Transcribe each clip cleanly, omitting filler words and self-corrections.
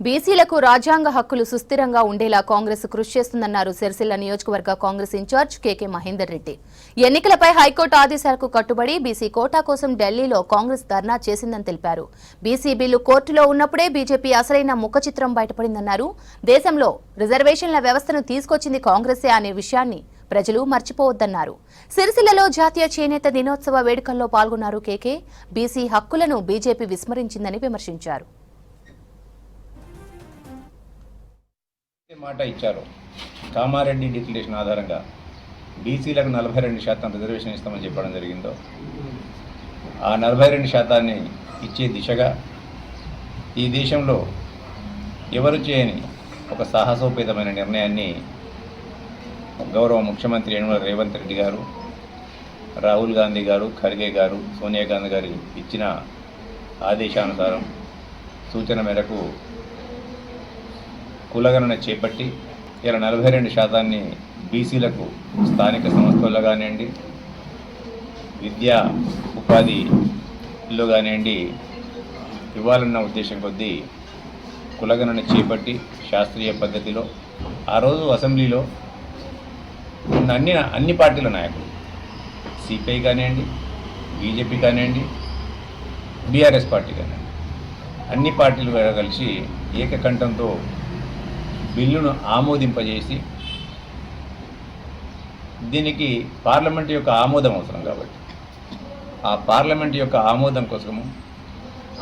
బీసీలకు రాజ్యాంగ హక్కులు సుస్థిరంగా ఉండేలా కాంగ్రెస్ కృషి చేస్తుందన్నారు సిరిసిల్ల నియోజకవర్గ కాంగ్రెస్ ఇన్ఛార్జ్ కేకే మహేందర్ రెడ్డి. ఎన్నికలపై హైకోర్టు ఆదేశాలకు కట్టుబడి బీసీ కోటా కోసం ఢిల్లీలో కాంగ్రెస్ ధర్నా చేసిందని తెలిపారు. బీసీ బిల్లు కోర్టులో ఉన్నప్పుడే బీజేపీ అసలైన ముఖచిత్రం బయటపడిందన్నారు. దేశంలో రిజర్వేషన్ల వ్యవస్థను తీసుకొచ్చింది కాంగ్రెసే అనే విషయాన్ని ప్రజలు మర్చిపోవద్దన్నారు. సిరిసిల్లలో జాతీయ చేనేత దినోత్సవ వేడుకల్లో పాల్గొన్నారు కేకే. బీసీ హక్కులను బీజేపీ విస్మరించిందని విమర్శించారు. మాట ఇచ్చారు. కామారెడ్డి డిక్లరేషన్ ఆధారంగా బీసీలకు 42% రిజర్వేషన్ ఇస్తామని చెప్పడం జరిగిందో ఆ 42% ఇచ్చే దిశగా ఈ దేశంలో ఎవరు చేయని ఒక సాహసోపేతమైన నిర్ణయాన్ని గౌరవ ముఖ్యమంత్రి యనమల రేవంత్ రెడ్డి గారు, రాహుల్ గాంధీ గారు, ఖర్గే గారు, సోనియా గాంధీ గారు ఇచ్చిన ఆదేశానుసారం సూచన మేరకు కులగణన చేపట్టి ఇలా 42% బీసీలకు స్థానిక సంస్థల్లో కానివ్వండి, విద్యా ఉపాధిలో కానివ్వండి ఇవ్వాలన్న ఉద్దేశం కొద్దీ కులగణన చేపట్టి శాస్త్రీయ పద్ధతిలో ఆ రోజు అసెంబ్లీలో ఉన్న అన్ని పార్టీల నాయకులు, సిపిఐ కానివ్వండి, బీజేపీ కానివ్వండి, బీఆర్ఎస్ పార్టీ కానివ్వండి, అన్ని పార్టీలు కలిసి ఏకకంఠంతో బిల్లును ఆమోదింపజేసి దీనికి పార్లమెంట్ యొక్క ఆమోదం అవసరం కాబట్టి ఆ పార్లమెంట్ యొక్క ఆమోదం కోసము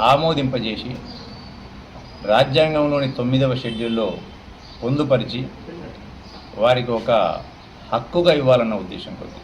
ఆమోదింపజేసి రాజ్యాంగంలోని 9వ షెడ్యూల్లో పొందుపరిచి వారికి ఒక హక్కుగా ఇవ్వాలన్న ఉద్దేశం కొద్ది